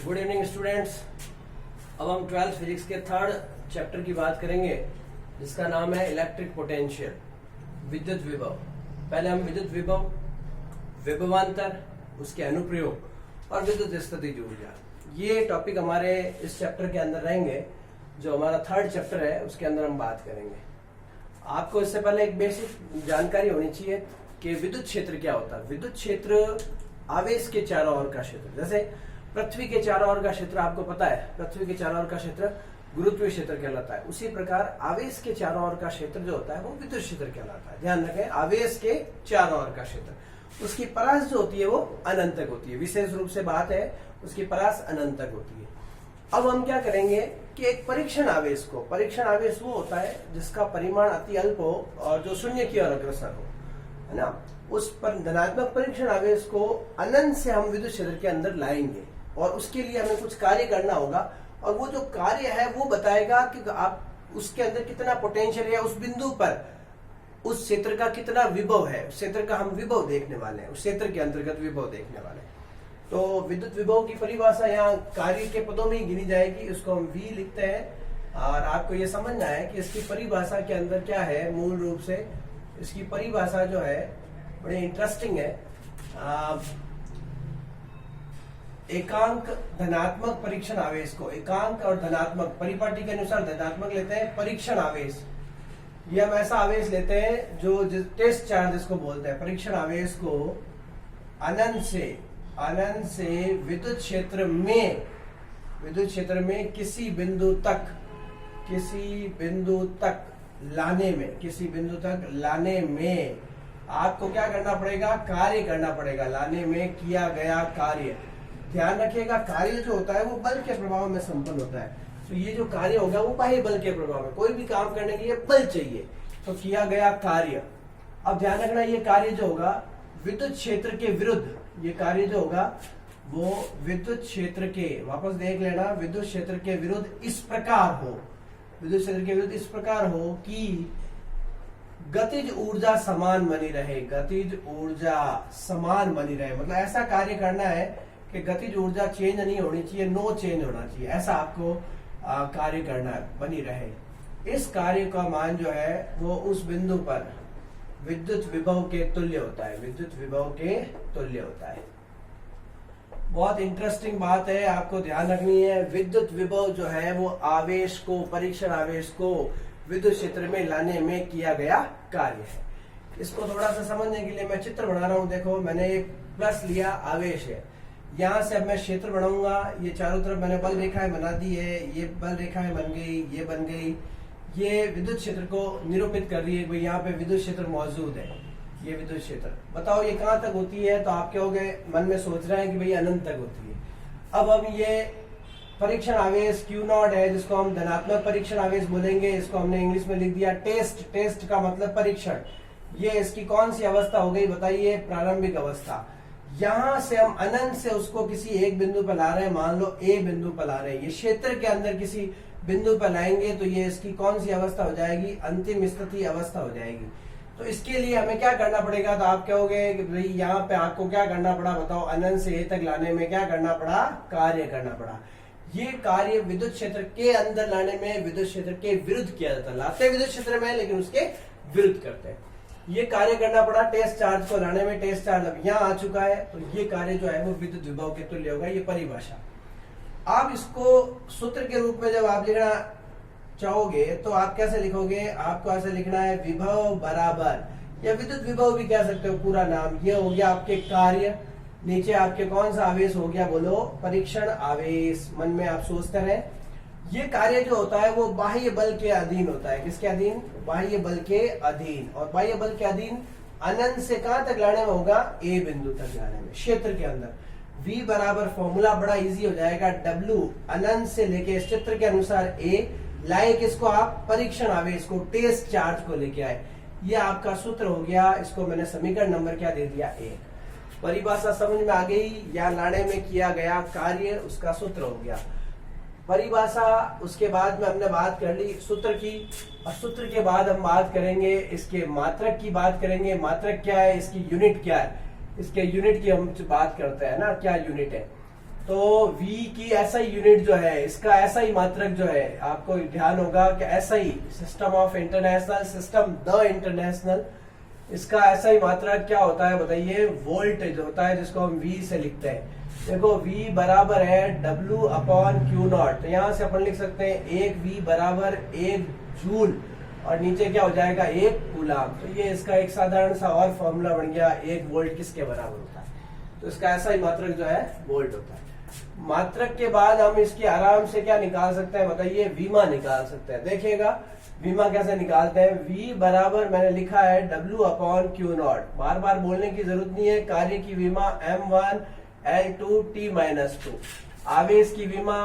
Good evening students. अब हम 12th physics के थर्ड चैप्टर की बात करेंगे जिसका नाम है इलेक्ट्रिक पोटेंशियल, विद्युत विभव। पहले हम विद्युत विभव, विभवांतर, उसके अनुप्रयोग और विद्युत स्थितिज ऊर्जा, ये टॉपिक हमारे इस चैप्टर के अंदर रहेंगे। जो हमारा थर्ड चैप्टर है उसके अंदर हम बात करेंगे। आपको इससे पहले एक बेसिक जानकारी होनी चाहिए कि विद्युत क्षेत्र क्या होता है। विद्युत क्षेत्र आवेश के चारों ओर का क्षेत्र। जैसे पृथ्वी के चारों ओर का क्षेत्र आपको पता है, पृथ्वी के चारों ओर का क्षेत्र गुरुत्वीय क्षेत्र कहलाता है। उसी प्रकार आवेश के चारों ओर का क्षेत्र जो होता है वो विद्युत क्षेत्र कहलाता है। ध्यान रखें, आवेश के चारों ओर का क्षेत्र, उसकी परास जो होती है वो अनंत तक होती है। विशेष रूप से बात है, उसकी परास अनंत तक होती है। अब हम क्या करेंगे कि एक परीक्षण आवेश को, परीक्षण आवेश वो होता है जिसका परिमाण अति अल्प हो और जो शून्य की ओर अग्रसर हो, है ना। उस पर धनात्मक परीक्षण आवेश को अनंत से हम विद्युत क्षेत्र के अंदर लाएंगे और उसके लिए हमें कुछ कार्य करना होगा और वो जो कार्य है वो बताएगा कि आप उसके अंदर कितना पोटेंशियल है, उस बिंदु पर उस क्षेत्र का कितना विभव है। उस क्षेत्र का हम विभव देखने वाले हैं, उस क्षेत्र के अंतर्गत विभव देखने वाले हैं। तो विद्युत विभव की परिभाषा यहाँ कार्य के पदों में ही गिनी जाएगी, उसको हम V लिखते हैं। और आपको ये समझना है कि इसकी परिभाषा के अंदर क्या है। मूल रूप से इसकी परिभाषा जो है बड़ी इंटरेस्टिंग है। एकांक धनात्मक परीक्षण आवेश को, एकांक और धनात्मक परिपाटी के अनुसार धनात्मक लेते हैं परीक्षण आवेश। ये हम ऐसा आवेश लेते हैं जो टेस्ट चार्ज जिसको बोलते हैं। परीक्षण आवेश को अनंत से विद्युत क्षेत्र में किसी बिंदु तक लाने में आपको क्या करना पड़ेगा, कार्य करना पड़ेगा। लाने में किया गया कार्य, ध्यान रखिएगा, कार्य जो होता है वो बल के प्रभाव में संपन्न होता है। तो ये जो कार्य होगा वो बाह्य बल के प्रभाव में, कोई भी काम करने के लिए बल चाहिए, तो किया गया कार्य। अब ध्यान रखना, ये कार्य जो होगा विद्युत क्षेत्र के विरुद्ध, ये कार्य जो होगा वो विद्युत क्षेत्र के, वापस देख लेना, विद्युत क्षेत्र के विरुद्ध इस प्रकार हो, विद्युत क्षेत्र के विरुद्ध इस प्रकार हो कि गतिज ऊर्जा समान बनी रहे। गतिज ऊर्जा समान बनी रहे मतलब ऐसा कार्य करना है कि गतिज ऊर्जा चेंज नहीं होनी चाहिए, नो चेंज होना चाहिए, ऐसा आपको कार्य करना है, बनी रहे। इस कार्य का मान जो है वो उस बिंदु पर विद्युत विभव के तुल्य होता है, विद्युत विभव के तुल्य होता है। बहुत इंटरेस्टिंग बात है, आपको ध्यान रखनी है। विद्युत विभव जो है वो आवेश को, परीक्षण आवेश को विद्युत क्षेत्र में लाने में किया गया कार्य है। इसको थोड़ा सा समझने के लिए मैं चित्र बना रहा हूं। देखो, मैंने एक प्लस लिया, आवेश है, यहां से अब मैं क्षेत्र बनाऊंगा। ये चारों तरफ मैंने बल रेखाएं बना दी है, ये बल रेखाएं बन गई, ये बन गई। ये विद्युत क्षेत्र को निरूपित कर रही है, भाई यहाँ पे विद्युत क्षेत्र मौजूद है। ये विद्युत क्षेत्र, बताओ ये कहाँ तक होती है, तो आप क्या हो गए, मन में सोच रहे हैं कि भाई अनंत तक होती है। अब हम ये परीक्षण आवेश Q0 है जिसको हम धनात्मक परीक्षण आवेश बोलेंगे, इसको हमने इंग्लिश में लिख दिया टेस्ट। टेस्ट का मतलब परीक्षण। ये इसकी कौन सी अवस्था हो गई बताइए, प्रारंभिक अवस्था। यहां से हम अनंत से उसको किसी एक बिंदु पर ला रहे हैं, मान लो A बिंदु पर ला रहे हैं। ये क्षेत्र के अंदर किसी बिंदु पर लाएंगे तो ये इसकी कौन सी अवस्था हो जाएगी, अंतिम स्थिति अवस्था हो जाएगी। तो इसके लिए हमें क्या करना पड़ेगा, तो आप कहोगे कि भाई यहाँ पे आपको क्या करना पड़ा, बताओ, अनंत से A तक लाने में क्या करना पड़ा, कार्य करना पड़ा। ये कार्य विद्युत क्षेत्र के अंदर लाने में विद्युत क्षेत्र के विरुद्ध किया जाता है। लाते विद्युत क्षेत्र में लेकिन उसके विरुद्ध करते हैं। ये कार्य करना पड़ा टेस्ट चार्ज को लाने में। टेस्ट चार्ज अब यहाँ आ चुका है, तो ये कार्य जो है वो विद्युत विभव के तुल्य होगा। ये परिभाषा। आप इसको सूत्र के रूप में जब आप लिखना चाहोगे तो आप कैसे लिखोगे, आपको ऐसे लिखना है, विभव बराबर, या विद्युत विभव भी कह सकते हो पूरा नाम। ये हो गया आपके कार्य, नीचे आपके कौन सा आवेश हो गया, बोलो, परीक्षण आवेश। मन में आप सोचते रहे। ये कार्य जो होता है वो बाह्य बल के अधीन होता है। किसके अधीन, बाह्य बल के अधीन। और बाह्य बल के अधीन अनंत से कहां तक लाने में होगा, A बिंदु तक लाने में, क्षेत्र के अंदर। V बराबर, फॉर्मूला बड़ा इजी हो जाएगा, W अनंत से लेके क्षेत्र के अनुसार A लाए किसको, आप परीक्षण आवेश को, टेस्ट चार्ज को लेके आए। ये आपका सूत्र हो गया। इसको मैंने समीकरण नंबर क्या दे दिया, 1। परिभाषा समझ में आ गई। या लाने में किया गया कार्य, उसका सूत्र हो गया परिभाषा। उसके बाद में हमने बात कर ली सूत्र की, और सूत्र के बाद हम बात करेंगे इसके मात्रक की बात करेंगे। मात्रक क्या है, इसकी यूनिट क्या है, इसके यूनिट की हम बात करते हैं ना, क्या यूनिट है। तो v की SI यूनिट जो है, इसका SI मात्रक जो है, आपको ध्यान होगा कि SI system of international system, the international, इसका SI मात्रक क्या होता है बताइए? वोल्टेज होता है, जिसको हम V से लिखते हैं। देखो V बराबर है W अपॉन Q नॉट, तो यहां से अपन लिख सकते हैं 1 V बराबर 1 जूल, और नीचे क्या हो जाएगा? 1 कूलाम। तो ये इसका एक साधारण सा और फॉर्मूला बन गया, 1 वोल्ट किसके बराबर होता है? तो इसका SI मात्रक जो है वोल्ट होता है। मात्रक के बाद हम इसकी आराम से क्या निकाल सकते हैं बताइए? विमा निकाल सकते हैं। देखिएगा विमा कैसे निकालते हैं। V बराबर मैंने लिखा है W अपॉन Q नॉट, बार बार बोलने की जरूरत नहीं है। कार्य की विमा M1 L2 T माइनस 2, आवेश की विमा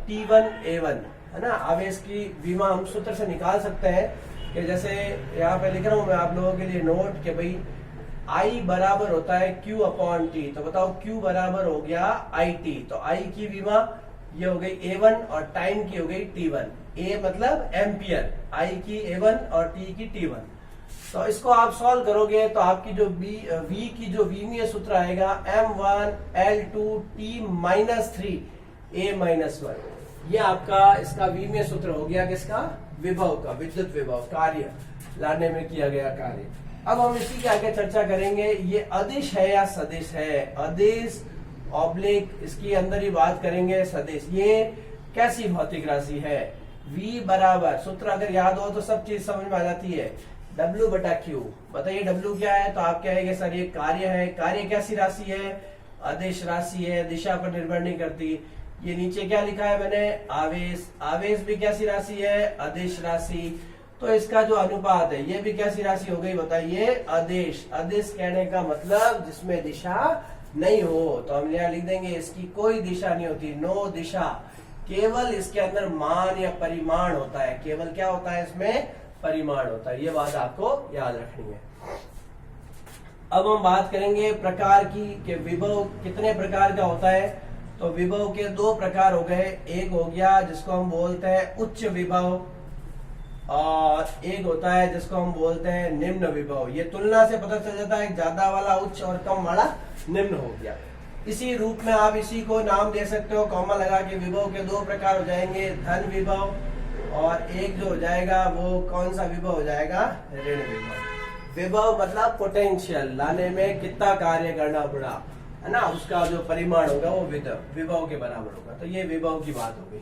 T1 A1, है ना। आवेश की विमा हम सूत्र से निकाल सकते हैं कि जैसे यहाँ पे लिख रहा हूं मैं आप लोगों के लिए नोट कि भाई I बराबर होता है Q अपॉन T। तो बताओ Q बराबर हो गया IT, तो I की विमा ये हो गई A1 और टाइम की हो गई T1। A मतलब एम्पियर, I की A1 और T की T1। तो इसको आप सॉल्व करोगे तो आपकी जो V की जो विमीय सूत्र आएगा M1 L2 T minus 3 A minus 1। ये आपका इसका विमीय सूत्र हो गया किसका? विभव का, विद्युत विभव, कार्य लाने में किया गया कार्य। अब हम इसी के आगे चर्चा करेंगे। ये अदिश है या सदिश है? अदिश ऑब्लिक, इसकी अंदर ही बात करेंगे सदिश। ये कैसी भौतिक राशि है? V बराबर, सूत्र अगर याद हो तो सब चीज समझ में आ जाती है, W बटा Q। बताइए W क्या है? तो आप कहेंगे सर ये कार्य है। कार्य कैसी राशि है? अदिश राशि है, दिशा पर निर्भर नहीं करती। ये नीचे क्या लिखा है मैंने? आवेश। आवेश भी कैसी राशि है? अदिश राशि। तो इसका जो अनुपात है ये भी कैसी राशि हो गई बताइए? अदिश। अदिश कहने का मतलब जिसमें दिशा नहीं हो, तो हम यहाँ लिख देंगे इसकी कोई दिशा नहीं होती, नो दिशा। केवल इसके अंदर मान या परिमाण होता है। केवल क्या होता है? इसमें परिमाण होता है। ये बात आपको याद रखनी है। अब हम बात करेंगे प्रकार की कि विभव कितने प्रकार का होता है। तो विभव के 2 प्रकार हो गए। एक हो गया जिसको हम बोलते हैं उच्च विभव, और एक होता है जिसको हम बोलते हैं निम्न विभव। ये तुलना से पता चल जाता है, ज्यादा वाला उच्च और कम वाला निम्न हो गया। इसी रूप में आप इसी को नाम दे सकते हो, कॉमा लगा के। विभव के 2 प्रकार हो जाएंगे, धन विभव, और एक जो हो जाएगा वो कौन सा विभव हो जाएगा? ऋण विभव। विभव मतलब पोटेंशियल, लाने में कितना कार्य करना पड़ा, है ना, उसका जो परिमाण होगा वो विभव के बराबर होगा। तो ये विभव की बात हो गई।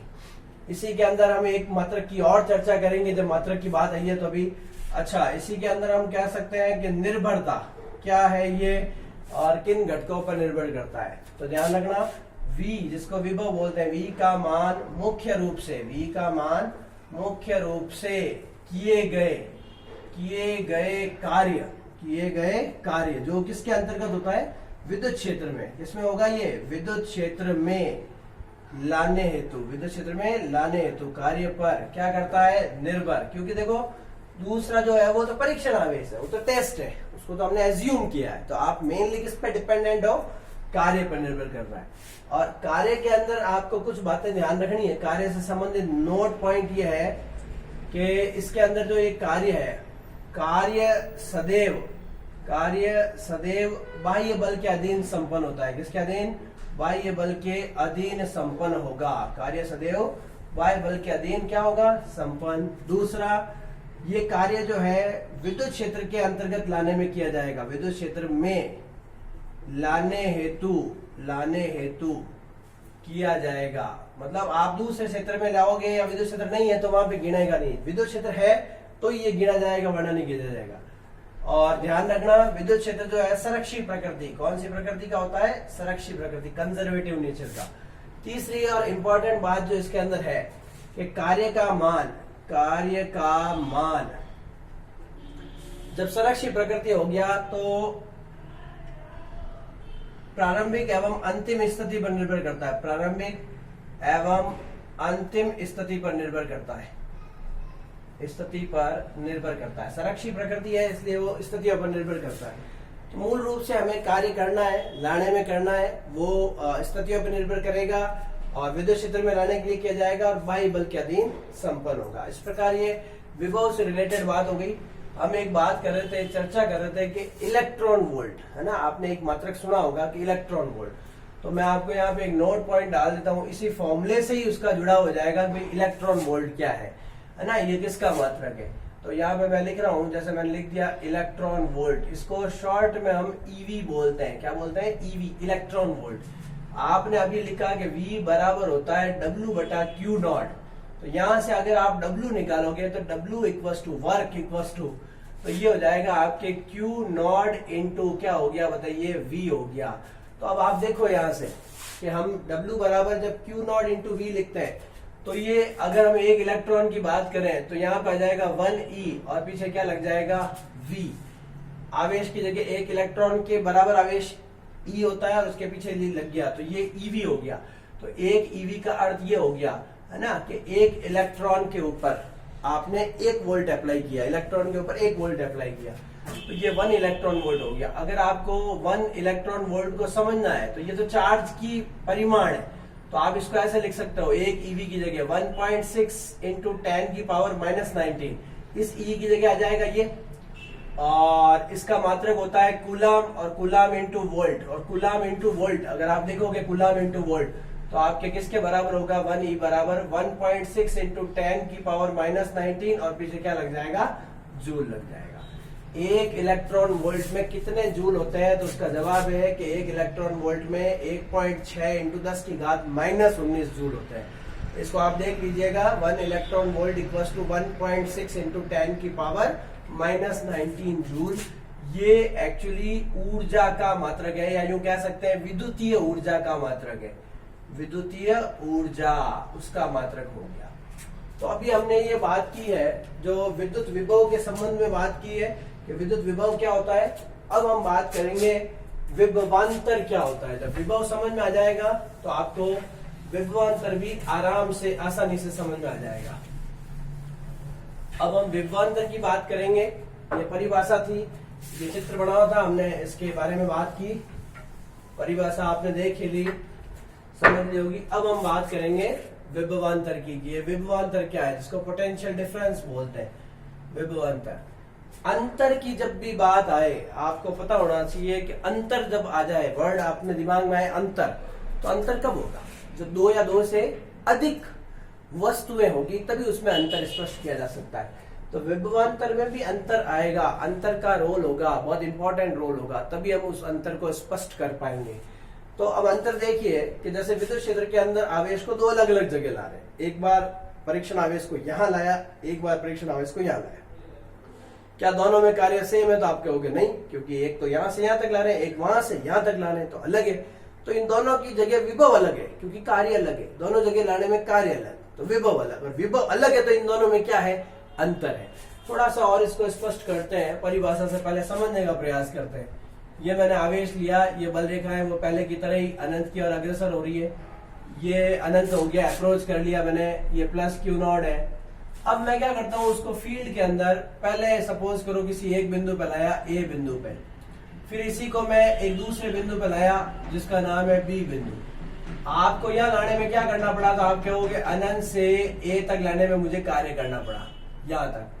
इसी के अंदर हम एक मात्रक की और चर्चा करेंगे जब मात्रक की बात आई है तो अभी। अच्छा, इसी के अंदर हम कह सकते हैं कि निर्भरता क्या है ये और किन घटकों पर निर्भर करता है। तो ध्यान रखना, V जिसको विभव बोलते हैं, V का मान मुख्य रूप से, V का मान मुख्य रूप से किए गए कार्य जो किसके अंतर्गत होता है? विद्युत क्षेत्र में। किसमें होगा ये? विद्युत क्षेत्र में लाने हेतु, विद्युत क्षेत्र में लाने हेतु कार्य पर क्या करता है? निर्भर। क्योंकि देखो दूसरा जो है वो तो परीक्षण आवेश है, वो तो टेस्ट है, उसको तो हमने एज्यूम किया है। तो आप मेनली किस पे डिपेंडेंट हो? कार्य पर निर्भर कर रहा है। और कार्य के अंदर आपको कुछ बातें ध्यान रखनी है। कार्य से संबंधित नोट पॉइंट ये है कि इसके अंदर जो ये कार्य है, कार्य सदैव बाह्य बल के अधीन संपन्न होता है। किसके अधीन? बाह्य बल के अधीन संपन्न होगा। कार्य सदैव बाह्य बल के अधीन क्या होगा? संपन्न। दूसरा, ये कार्य जो है विद्युत क्षेत्र के अंतर्गत लाने में किया जाएगा। विद्युत क्षेत्र में लाने हेतु किया जाएगा। मतलब आप दूसरे क्षेत्र में लाओगे या विद्युत क्षेत्र नहीं है तो वहां पे गिनेगा नहीं। विद्युत क्षेत्र है तो ये गिना जाएगा, वरना नहीं गिना जाएगा। और ध्यान रखना, विद्युत क्षेत्र जो है संरक्षित प्रकृति, कौन सी प्रकृति का होता है? संरक्षित प्रकृति, कंजर्वेटिव नेचर का। तीसरी और इंपॉर्टेंट बात जो इसके अंदर है कि कार्य का मान जब संरक्षित प्रकृति हो गया तो प्रारंभिक एवं अंतिम स्थिति पर निर्भर करता है। प्रारंभिक एवं अंतिम स्थिति पर निर्भर करता है। संरक्षित प्रकृति है इसलिए वो स्थितियों पर निर्भर करता है। तो मूल रूप से हमें कार्य करना है, लाने में करना है, वो स्थितियों पर निर्भर करेगा और विद्युत क्षेत्र में लाने के लिए किया जाएगा और बाह्य बल के अधीन संपन्न होगा। इस प्रकार ये विभव से रिलेटेड बात हो गई। हम एक बात कर रहे थे, चर्चा कर रहे थे कि इलेक्ट्रॉन वोल्ट, है ना, आपने एक मात्रक सुना होगा कि इलेक्ट्रॉन वोल्ट। तो मैं आपको यहाँ पे एक नोट पॉइंट डाल देता हूँ, इसी फॉर्मूले से ही उसका जुड़ा हो जाएगा कि इलेक्ट्रॉन वोल्ट क्या है ना, ये किसका मात्रक है। तो यहाँ पे मैं लिख रहा हूँ, जैसे मैंने लिख दिया इलेक्ट्रॉन वोल्ट, इसको शॉर्ट में हम ईवी बोलते हैं। क्या बोलते हैं? EV, electron volt. आपने अभी लिखा कि V बराबर होता है W बटा Q नॉट। तो यहां से अगर आप W निकालोगे तो W equal to work equal to, तो ये हो जाएगा आपके Q नॉट इंटू क्या हो गया बताइए, V हो गया। तो अब आप देखो यहां से कि हम W बराबर जब Q नॉट इंटू V लिखते हैं, तो ये अगर हम एक इलेक्ट्रॉन की बात करें तो यहाँ पे आ जाएगा 1e और पीछे क्या लग जाएगा, V। आवेश की जगह एक इलेक्ट्रॉन के बराबर आवेश E होता है और उसके पीछे लग गया, तो ये EV हो गया। तो एक EV का अर्थ ये हो गया है ना कि एक इलेक्ट्रॉन के ऊपर आपने 1 वोल्ट अप्लाई किया, इलेक्ट्रॉन के ऊपर 1 वोल्ट अप्लाई किया, तो ये 1 इलेक्ट्रॉन वोल्ट हो गया। अगर आपको 1 इलेक्ट्रॉन वोल्ट को समझना है तो ये तो चार्ज की परिमाण है, तो आप इसको ऐसे लिख सकते हो, एक EV की जगह 1.6 इंटू 10 की पावर -19, इस E की जगह आ जाएगा ये, और इसका मात्रक होता है कूलाम, और कूलाम इंटू वोल्ट, और कूलाम इंटू वोल्ट अगर आप देखोगे कूलाम इंटू वोल्ट तो आपके किसके बराबर होगा, 1E बराबर 1.6 इंटू 10 की पावर -19 और पीछे क्या लग जाएगा, जूल लग जाएगा। एक इलेक्ट्रॉन वोल्ट में कितने जूल होते हैं, तो उसका जवाब है कि एक इलेक्ट्रॉन वोल्ट में 1.6 इंटू 10 की घात -19 जूल होते हैं। इसको आप देख लीजिएगा, 1 electron volt equal to 1.6 into 10 की पावर -19 जूल। ये एक्चुअली ऊर्जा का मात्रक है, या यूं कह सकते हैं विद्युतीय ऊर्जा का मात्रक है, विद्युतीय ऊर्जा उसका मात्रक हो गया। तो अभी हमने ये बात की है, जो विद्युत विभव के संबंध में बात की है कि विद्युत विभव क्या होता है। अब हम बात करेंगे विभवांतर क्या होता है। जब विभव समझ में आ जाएगा तो आपको विभवांतर भी आराम से आसानी से समझ में आ जाएगा। अब हम विभवांतर की बात करेंगे। ये परिभाषा थी, ये चित्र बना हुआ था, हमने इसके बारे में बात की, परिभाषा आपने देख ली, समझ ली होगी। अब हम बात करेंगे विभवांतर की। ये विभवांतर क्या है, जिसको पोटेंशियल डिफरेंस बोलते हैं, विभवांतर। अंतर की जब भी बात आए आपको पता होना चाहिए कि अंतर जब आ जाए, वर्ड आपने दिमाग में आए अंतर, तो अंतर कब होगा, जब 2 या 2 से अधिक वस्तुएं होगी तभी उसमें अंतर स्पष्ट किया जा सकता है। तो विभवांतर में भी अंतर आएगा, अंतर का रोल होगा, बहुत इंपॉर्टेंट रोल होगा, तभी हम उस अंतर को स्पष्ट कर पाएंगे। तो अब अंतर देखिए कि जैसे विद्युत क्षेत्र के अंदर आवेश को 2 अलग अलग जगह ला रहे हैं, एक बार परीक्षण आवेश को यहां लाया, एक बार परीक्षण आवेश को यहां लाया। क्या दोनों में कार्य सेम है, तो आप कहोगे नहीं, क्योंकि एक तो यहां से यहां तक ला रहे हैं, एक वहां से यहां तक ला रहे हैं, तो अलग है। तो इन दोनों की जगह विभव अलग है, क्योंकि कार्य अलग है, दोनों जगह लाने में कार्य अलग, तो विभव अलग। और विभव अलग है तो इन दोनों में क्या है, अंतर है। थोड़ा सा और इसको स्पष्ट करते हैं, परिभाषा से पहले समझने का प्रयास करते हैं। ये मैंने आवेश लिया, ये बल रेखा है वो पहले की तरह ही अनंत की ओर अग्रसर हो रही है, ये अनंत हो गया, अप्रोच कर लिया मैंने, ये प्लस Q नॉट है। अब मैं क्या करता हूं, उसको फील्ड के अंदर पहले सपोज करो किसी एक बिंदु पे लाया, A बिंदु पे, फिर इसी को मैं एक दूसरे बिंदु पे लाया जिसका नाम है B बिंदु। आपको यहाँ लाने में क्या करना पड़ा, तो आप कहोगे अनंत से A तक लाने में मुझे कार्य करना पड़ा यहाँ तक,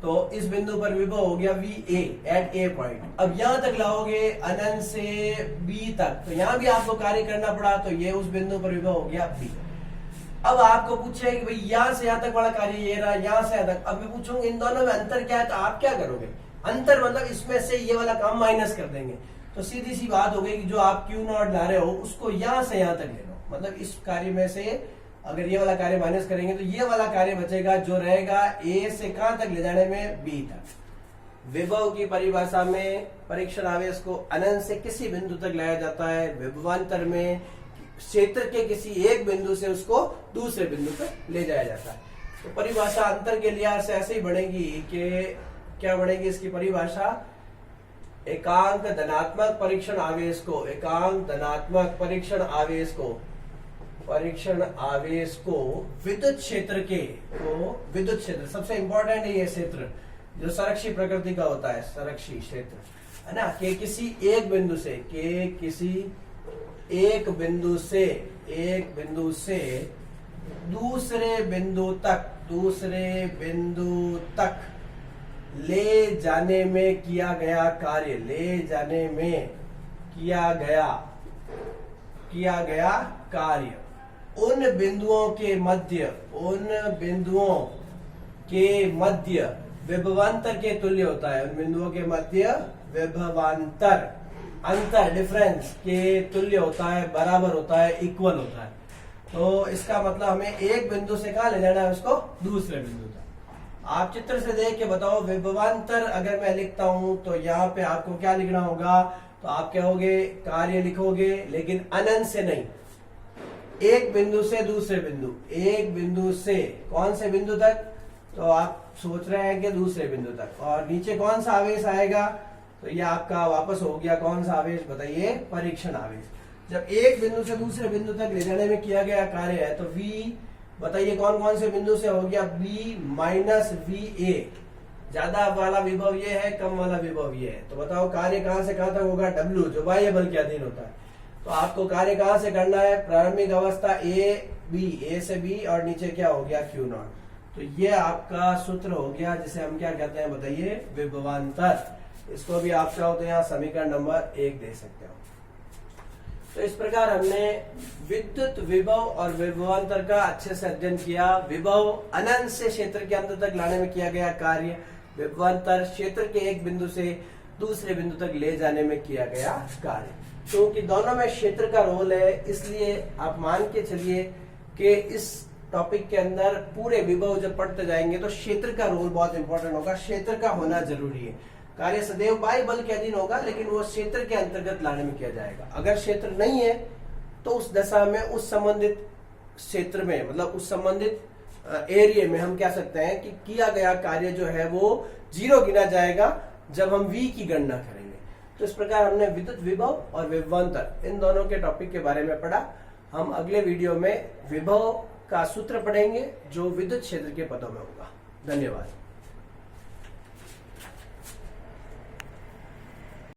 तो इस बिंदु पर विभव हो गया VA एट A पॉइंट। अब यहां तक लाओगे अनंत से B तक, तो यहां भी आपको कार्य करना पड़ा, तो ये उस बिंदु पर विभव हो गया B। अब आपको पूछे कि भाई यहां से यहां तक वाला कार्य ये रहा, यहां से यहां तक। अब मैं पूछूंगा इन दोनों में अंतर क्या है, तो आप क्या करोगे, अंतर मतलब इसमें से ये वाला काम माइनस कर देंगे, तो सीधी सी बात हो गई कि जो आप Q नॉट ला रहे हो उसको यहां से यहां तक ले लो। मतलब इस कार्य में से अगर ये वाला कार्य माइनस करेंगे तो ये वाला कार्य बचेगा, जो रहेगा A से कहां तक ले जाने में, B तक। विभव की परिभाषा में परीक्षण आवेश को अनंत से किसी बिंदु तक लाया जाता है, विभवांतर में क्षेत्र के किसी एक बिंदु से उसको दूसरे बिंदु पर ले जाया जाता है। तो परिभाषा अंतर के लिहाज से ऐसे ही बढ़ेगी कि क्या बढ़ेगी इसकी परिभाषा, एकांक धनात्मक परीक्षण आवेश को, एकांक धनात्मक परीक्षण आवेश को, परीक्षण आवेश को विद्युत क्षेत्र के, को विद्युत क्षेत्र सबसे इंपॉर्टेंट है ये क्षेत्र जो संरक्षी प्रकृति का होता है, संरक्षी क्षेत्र है ना, कि किसी एक बिंदु से, के किसी एक बिंदु से, एक बिंदु से दूसरे बिंदु तक, दूसरे बिंदु तक ले जाने में किया गया कार्य, ले जाने में किया गया किया गया कार्य उन बिंदुओं के मध्य विभवांतर के तुल्य होता है। उन बिंदुओं के मध्य विभवांतर अंतर डिफरेंस के तुल्य होता है, बराबर होता है, इक्वल होता है। तो इसका मतलब हमें एक बिंदु से कहां ले जाना है उसको, दूसरे बिंदु तक। आप चित्र से देख के बताओ, विभवांतर अगर मैं लिखता हूं तो यहाँ पे आपको क्या लिखना होगा, तो आप कहोगे कार्य लिखोगे, लेकिन अनंत से नहीं, एक बिंदु से दूसरे बिंदु, एक बिंदु से कौन से बिंदु तक, तो आप सोच रहे हैं कि दूसरे बिंदु तक। और नीचे कौन सा आवेश आएगा, तो ये आपका वापस हो गया कौन सा आवेश, बताइए, परीक्षण आवेश। जब एक बिंदु से दूसरे बिंदु तक ले जाने में किया गया कार्य है, तो V बताइए कौन कौन से बिंदु से हो गया, B माइनस VA। ज्यादा वाला विभव ये है, कम वाला विभव ये है। तो बताओ कार्य कहां से कहां तक होगा, W जो बाह्य बल के अधीन होता है। तो आपको कार्य कहां से करना है, प्रारंभिक अवस्था A से B और नीचे क्या हो गया Q0। तो ये आपका सूत्र हो गया, जिसे हम क्या कहते हैं, बताइए, विभवांतर। इसको भी आप चाहो तो यहाँ समीकरण नंबर 1 दे सकते हो। तो इस प्रकार हमने विद्युत विभव और विभवांतर का अच्छे से अध्ययन किया। विभव अनंत से क्षेत्र के अंत तक लाने में किया गया कार्य, विभवांतर क्षेत्र के एक बिंदु से दूसरे बिंदु तक ले जाने में किया गया कार्य। क्योंकि दोनों में क्षेत्र का रोल है, इसलिए आप मान के चलिए कि इस टॉपिक के अंदर पूरे विभव जब पढ़ते जाएंगे तो क्षेत्र का रोल बहुत इंपॉर्टेंट होगा, क्षेत्र का होना जरूरी है। कार्य सदैव बाह्य बल के अधीन होगा, लेकिन वो क्षेत्र के अंतर्गत लाने में किया जाएगा। अगर क्षेत्र नहीं है तो उस दशा में उस संबंधित क्षेत्र में, मतलब उस संबंधित एरिया में हम कह सकते हैं कि किया गया कार्य जो है वो 0 गिना जाएगा जब हम V की गणना करेंगे। तो इस प्रकार हमने विद्युत विभव और विभवांतर इन दोनों के टॉपिक के बारे में पढ़ा। हम अगले वीडियो में विभव का सूत्र पढ़ेंगे जो विद्युत क्षेत्र के पदों में होगा। धन्यवाद।